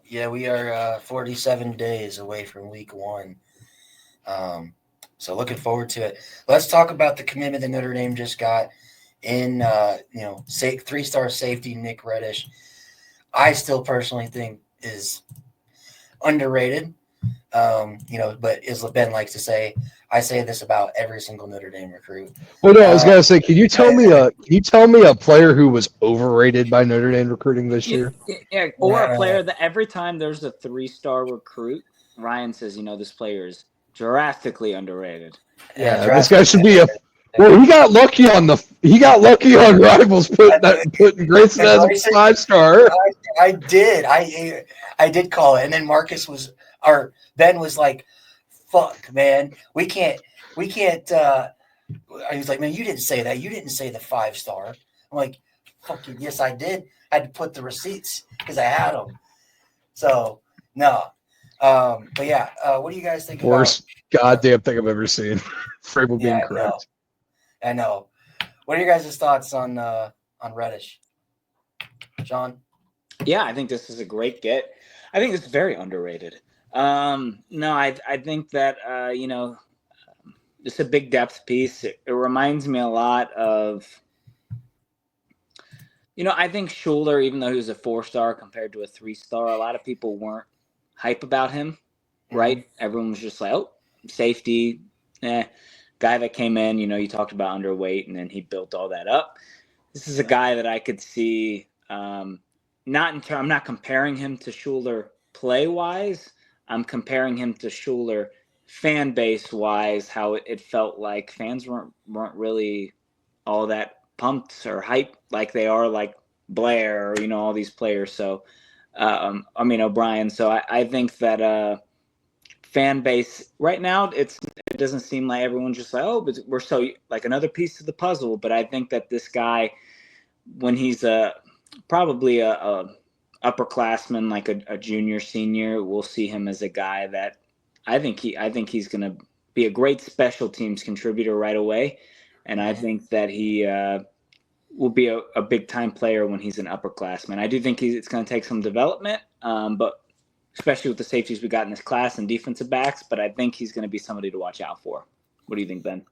Yeah, we are 47 days away from week one. Um, so looking forward to it. Let's talk about the commitment that Notre Dame just got in, 3-star safety Nick Reddish. I still personally think is underrated. But as Ben likes to say, I say this about every single Notre Dame recruit. Well, no, I was Uh, gonna say, can you tell me a player who was overrated by Notre Dame recruiting this Yeah, year? yeah, or a player that every time there's a 3-star recruit, Ryan says, this player is drastically underrated. yeah, Yeah, this guy drastically should be a. underrated. Well, he got lucky on Rivals putting Grayson And as a Bryson, 5-star. I did. I did call it, and then Ben was like, "Fuck, man, we can't. We can't." He was like, "Man, you didn't say that. You didn't say the 5-star." I'm like, "Fucking yes, I did. I had to put the receipts because I had them." So no, but yeah, what do you guys think about? Worst goddamn thing I've ever seen. Frable Yeah, being I know. correct. I know. What are your guys' thoughts on Reddish, Sean? Yeah, I think this is a great get. I think it's very underrated. No, I think that it's a big depth piece. It reminds me a lot of, I think Schuler, even though he was a 4-star compared to a 3-star, a lot of people weren't hype about him, right? Mm-hmm. Everyone was just like, oh, safety, guy that came in, you talked about underweight, and then he built all that up. This is a guy that I could see, I'm not comparing him to Schuler play wise. I'm comparing him to Schuler fan base wise, how it felt like fans weren't really all that pumped or hyped like they are like Blair or all these players. So O'Brien. So I think that fan base right now it doesn't seem like everyone's just like, oh, but we're so like another piece of the puzzle. But I think that this guy, when he's probably a upperclassman, like a junior senior, we'll see him as a guy that I think he's going to be a great special teams contributor right away, and I Mm-hmm. think that he will be a big time player when he's an upperclassman. I do think it's going to take some development, but especially with the safeties we got in this class and defensive backs. But I think he's going to be somebody to watch out for. What do you think, Ben?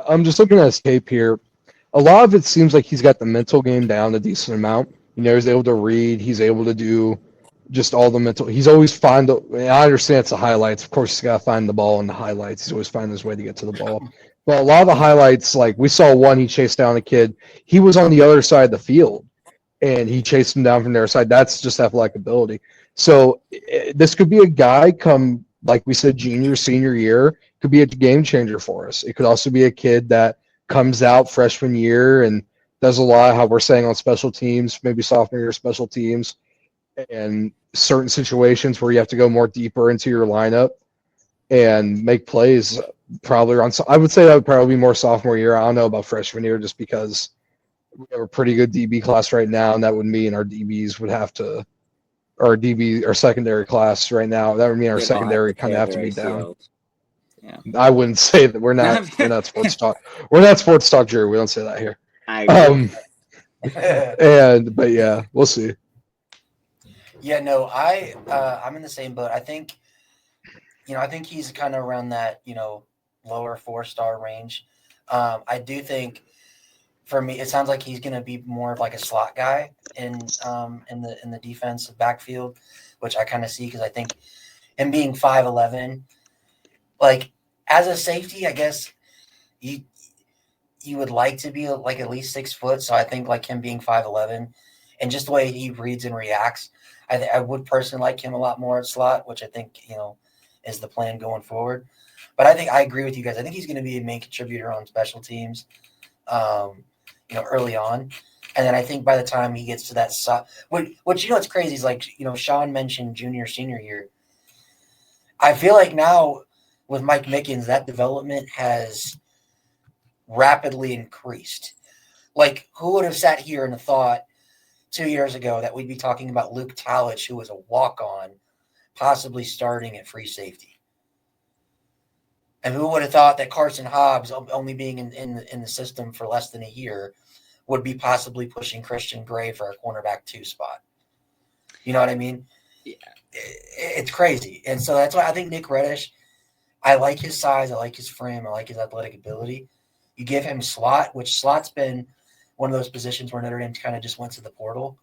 I'm just looking at his tape here. A lot of it seems like he's got the mental game down a decent amount. He's able to read. He's able to do just all the mental. He's always find. I understand it's the highlights. Of course, he's got to find the ball in the highlights. He's always finding his way to get to the ball. But a lot of the highlights, like we saw one, he chased down a kid. He was on the other side of the field, and he chased him down from their side. That's just athletic ability. So this could be a guy come, like we said, junior, senior year, could be a game changer for us. It could also be a kid that comes out freshman year and does a lot of how we're saying on special teams, maybe sophomore year special teams, and certain situations where you have to go more deeper into your lineup and make plays. Probably around, I would say that would probably be more sophomore year. I don't know about freshman year just because we have a pretty good DB class right now, and that would mean our DBs would have to, our DB, our secondary class right now, that would mean our They'd all have secondary to kind of tear have to their be down. ACLs. Yeah. I wouldn't say that we're not sports talk. We're not sports talk, Jerry. We don't say that here. I agree. But yeah, we'll see. Yeah, no, I'm in the same boat. I think he's kind of around that lower 4-star range. I do think for me, it sounds like he's going to be more of like a slot guy in the defensive backfield, which I kind of see because I think him being 5'11", like as a safety, I guess you would like to be like at least 6 foot. So I think like him being 5'11", and just the way he reads and reacts, I would personally like him a lot more at slot, which I think is the plan going forward. But I think I agree with you guys. I think he's going to be a main contributor on special teams, early on. And then I think by the time he gets to that what's crazy is like, Sean mentioned junior, senior year. I feel like now with Mike Mickens, that development has rapidly increased. Like, who would have sat here and thought 2 years ago that we'd be talking about Luke Talich, who was a walk-on, possibly starting at free safety? And who would have thought that Carson Hobbs, only being in the system for less than a year, would be possibly pushing Christian Gray for a cornerback 2 spot? You know what I mean? Yeah. It's crazy. And so that's why I think Nick Reddish, I like his size. I like his frame. I like his athletic ability. You give him slot, which slot's been one of those positions where Notre Dame kind of just went to the portal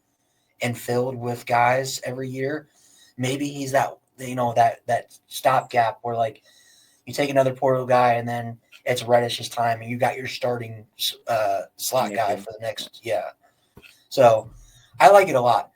and filled with guys every year. Maybe he's that, that stopgap where like you take another portal guy and then it's Reddish's time and you got your starting slot guy for the next. Yeah. So I like it a lot.